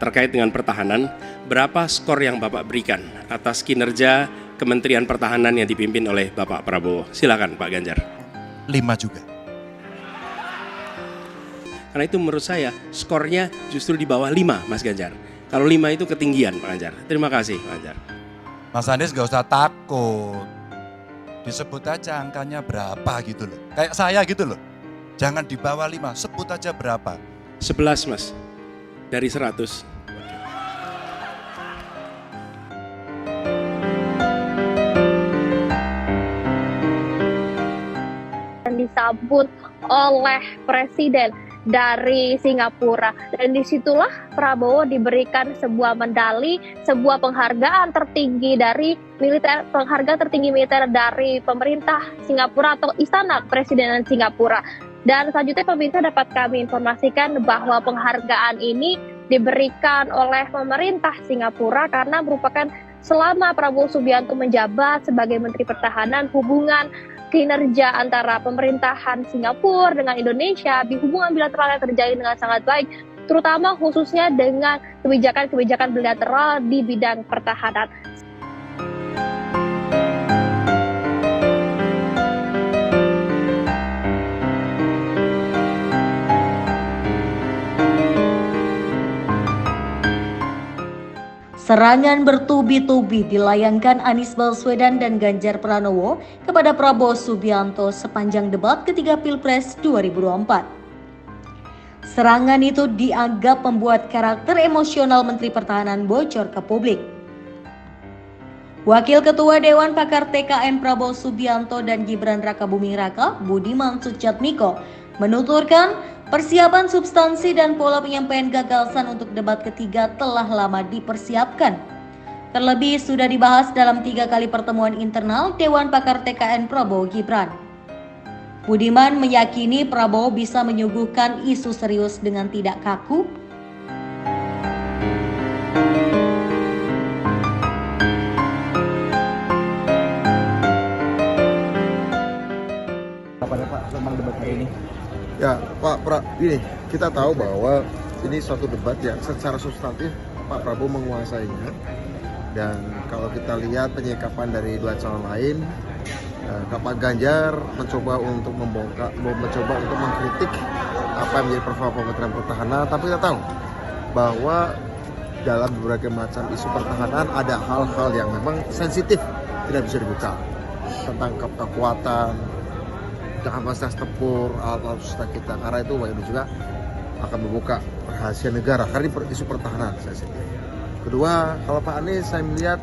terkait dengan pertahanan, berapa skor yang Bapak berikan atas kinerja Kementerian Pertahanan yang dipimpin oleh Bapak Prabowo? Silakan Pak Ganjar. 5 juga. Karena itu menurut saya skornya justru di bawah 5 Mas Ganjar. Kalau 5 itu ketinggian Pak Ganjar. Terima kasih Pak Ganjar. Mas Anies gak usah takut. Disebut aja angkanya berapa gitu loh. Kayak saya gitu loh. Jangan di bawah 5, sebut aja berapa. 11 Mas, dari 100. Disambut oleh Presiden dari Singapura, dan disitulah Prabowo diberikan sebuah medali, sebuah penghargaan tertinggi dari penghargaan tertinggi militer dari pemerintah Singapura atau Istana Kepresidenan Singapura. Dan selanjutnya pemirsa dapat kami informasikan bahwa penghargaan ini diberikan oleh pemerintah Singapura karena merupakan selama Prabowo Subianto menjabat sebagai Menteri Pertahanan, hubungan kinerja antara pemerintahan Singapura dengan Indonesia, hubungan bilateral yang terjalin dengan sangat baik, terutama khususnya dengan kebijakan-kebijakan bilateral di bidang pertahanan. Serangan bertubi-tubi dilayangkan Anies Baswedan dan Ganjar Pranowo kepada Prabowo Subianto sepanjang debat ketiga Pilpres 2024. Serangan itu dianggap membuat karakter emosional Menteri Pertahanan bocor ke publik. Wakil Ketua Dewan Pakar TKN Prabowo Subianto dan Gibran Rakabuming Raka, Budiman Sujatmiko, menuturkan persiapan substansi dan pola penyampaian gagasan untuk debat ketiga telah lama dipersiapkan. Terlebih sudah dibahas dalam 3 kali pertemuan internal Dewan Pakar TKN Prabowo Gibran. Budiman meyakini Prabowo bisa menyuguhkan isu serius dengan tidak kaku. Ya Pak ini kita tahu bahwa ini suatu debat yang secara substantif Pak Prabowo menguasainya, dan kalau kita lihat penyikapan dari dua calon lain, Pak Ganjar mencoba untuk mencoba untuk mengkritik apa yang menjadi performa Kementerian Pertahanan, tapi kita tahu bahwa dalam berbagai macam isu pertahanan ada hal-hal yang memang sensitif, tidak bisa dibuka, tentang kekuatan, kapasitas tempur, alat-alat senjata kita, karena itu itu juga akan membuka rahasia negara karena ini isu pertahanan sensitif. Kedua, kalau Pak Anies saya melihat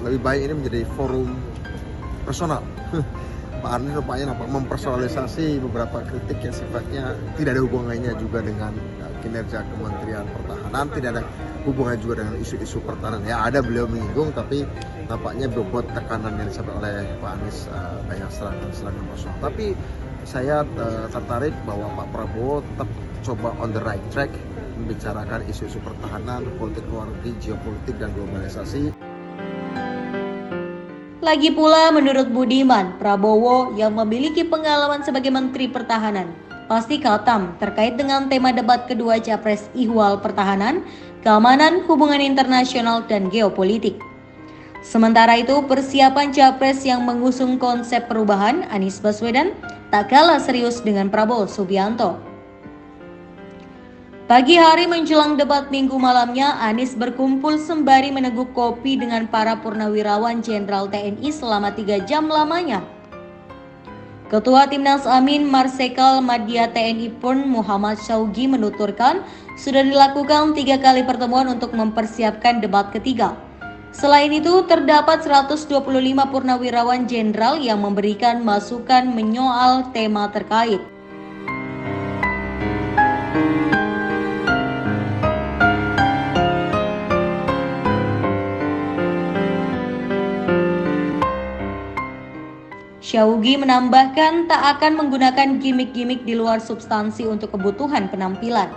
lebih baik ini menjadi forum personal. Pak Anies rupanya mempersonalisasi beberapa kritik yang sifatnya tidak ada hubungannya juga dengan kinerja Kementerian Pertahanan, tidak ada hubungannya juga dengan isu-isu pertahanan. Ya ada beliau menyinggung, tapi nampaknya bobot tekanan yang disampaikan oleh Pak Anies banyak serangan personal. Tapi saya tertarik bahwa Pak Prabowo tetap coba on the right track membicarakan isu-isu pertahanan, politik luar negeri, geopolitik dan globalisasi. Lagi pula menurut Budiman, Prabowo yang memiliki pengalaman sebagai Menteri Pertahanan pasti khatam terkait dengan tema debat kedua Capres Ihwal Pertahanan, Keamanan, Hubungan Internasional, dan Geopolitik. Sementara itu, persiapan Capres yang mengusung konsep perubahan, Anies Baswedan, tak kalah serius dengan Prabowo Subianto. Pagi hari menjelang debat minggu malamnya, Anies berkumpul sembari meneguk kopi dengan para purnawirawan Jenderal TNI selama 3 jam lamanya. Ketua Timnas Amin Marsikal Madya TNI Purn Muhammad Syaugi menuturkan sudah dilakukan 3 kali pertemuan untuk mempersiapkan debat ketiga. Selain itu, terdapat 125 purnawirawan jenderal yang memberikan masukan menyoal tema terkait. Syaugi menambahkan tak akan menggunakan gimmick-gimmick di luar substansi untuk kebutuhan penampilan.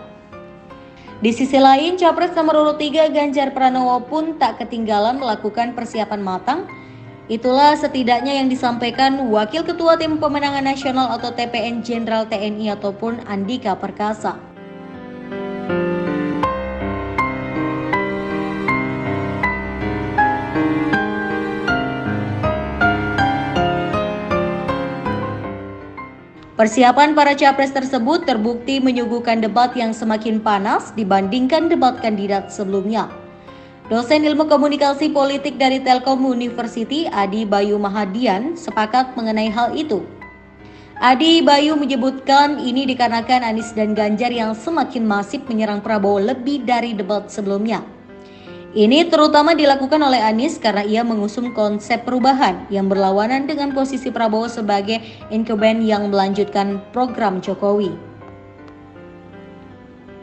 Di sisi lain, Capres nomor urut 3 Ganjar Pranowo pun tak ketinggalan melakukan persiapan matang. Itulah setidaknya yang disampaikan Wakil Ketua Tim Pemenangan Nasional atau TPN Jenderal TNI ataupun Andika Perkasa. Persiapan para capres tersebut terbukti menyuguhkan debat yang semakin panas dibandingkan debat kandidat sebelumnya. Dosen Ilmu Komunikasi Politik dari Telkom University, Adi Bayu Mahadian, sepakat mengenai hal itu. Adi Bayu menyebutkan ini dikarenakan Anies dan Ganjar yang semakin masif menyerang Prabowo lebih dari debat sebelumnya. Ini terutama dilakukan oleh Anies karena ia mengusung konsep perubahan yang berlawanan dengan posisi Prabowo sebagai incumbent yang melanjutkan program Jokowi.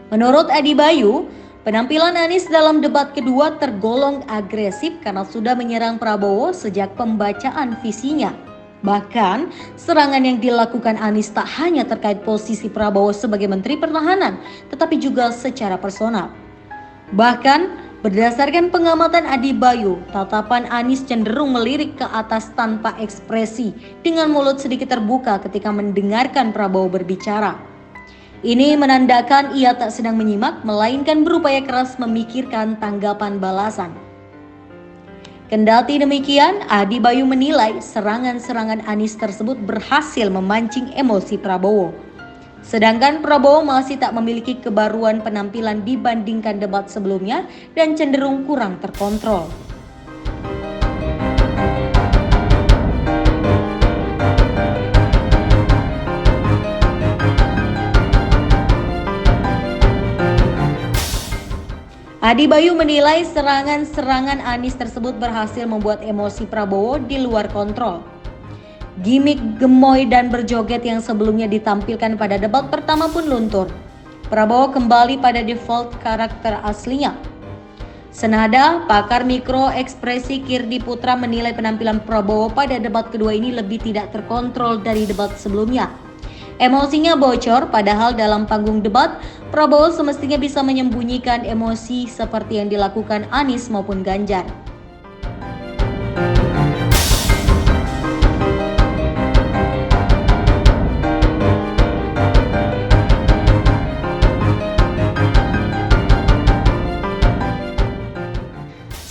Menurut Adi Bayu, penampilan Anies dalam debat kedua tergolong agresif karena sudah menyerang Prabowo sejak pembacaan visinya. Bahkan, serangan yang dilakukan Anies tak hanya terkait posisi Prabowo sebagai Menteri Pertahanan, tetapi juga secara personal. Bahkan, berdasarkan pengamatan Adi Bayu, tatapan Anies cenderung melirik ke atas tanpa ekspresi, dengan mulut sedikit terbuka ketika mendengarkan Prabowo berbicara. Ini menandakan ia tak sedang menyimak, melainkan berupaya keras memikirkan tanggapan balasan. Kendati demikian, Adi Bayu menilai serangan-serangan Anies tersebut berhasil memancing emosi Prabowo. Sedangkan Prabowo masih tak memiliki kebaruan penampilan dibandingkan debat sebelumnya dan cenderung kurang terkontrol. Adi Bayu menilai serangan-serangan Anies tersebut berhasil membuat emosi Prabowo di luar kontrol. Gimik gemoy dan berjoget yang sebelumnya ditampilkan pada debat pertama pun luntur. Prabowo kembali pada default karakter aslinya. Senada, pakar mikro ekspresi Kirdi Putra menilai penampilan Prabowo pada debat kedua ini lebih tidak terkontrol dari debat sebelumnya. Emosinya bocor, padahal dalam panggung debat, Prabowo semestinya bisa menyembunyikan emosi seperti yang dilakukan Anies maupun Ganjar.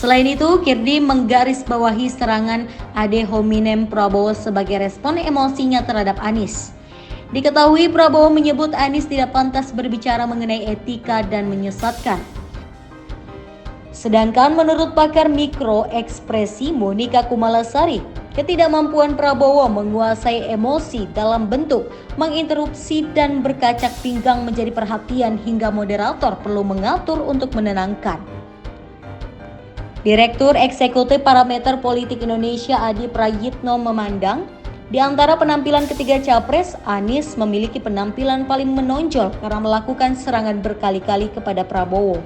Selain itu, Kirdi menggarisbawahi serangan ad hominem Prabowo sebagai respon emosinya terhadap Anies. Diketahui Prabowo menyebut Anies tidak pantas berbicara mengenai etika dan menyesatkan. Sedangkan menurut pakar mikro ekspresi Monika Kumalasari, ketidakmampuan Prabowo menguasai emosi dalam bentuk menginterupsi dan berkacak pinggang menjadi perhatian hingga moderator perlu mengatur untuk menenangkan. Direktur Eksekutif Parameter Politik Indonesia Adi Prayitno memandang, di antara penampilan ketiga capres, Anies memiliki penampilan paling menonjol karena melakukan serangan berkali-kali kepada Prabowo.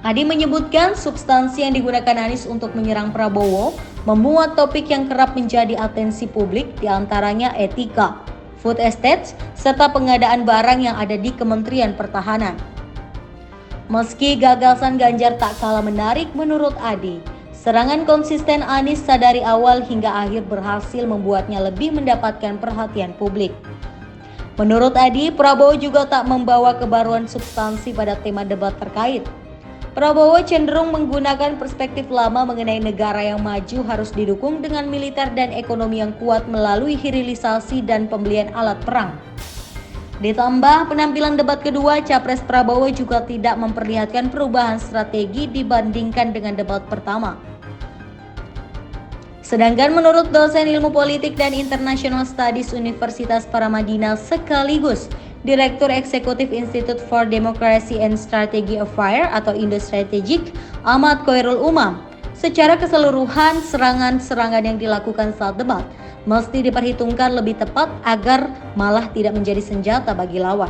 Adi menyebutkan substansi yang digunakan Anies untuk menyerang Prabowo memuat topik yang kerap menjadi atensi publik, di antaranya etika, food estate, serta pengadaan barang yang ada di Kementerian Pertahanan. Meski gagasan Ganjar tak kalah menarik menurut Adi, serangan konsisten Anies dari awal hingga akhir berhasil membuatnya lebih mendapatkan perhatian publik. Menurut Adi, Prabowo juga tak membawa kebaruan substansi pada tema debat terkait. Prabowo cenderung menggunakan perspektif lama mengenai negara yang maju harus didukung dengan militer dan ekonomi yang kuat melalui hilirisasi dan pembelian alat perang. Ditambah penampilan debat kedua, Capres Prabowo juga tidak memperlihatkan perubahan strategi dibandingkan dengan debat pertama. Sedangkan menurut dosen Ilmu Politik dan International Studies Universitas Paramadina sekaligus Direktur Eksekutif Institute for Democracy and Strategy Affairs atau Indo-Strategic, Ahmad Khoirul Umam, secara keseluruhan serangan-serangan yang dilakukan saat debat mesti diperhitungkan lebih tepat agar malah tidak menjadi senjata bagi lawan.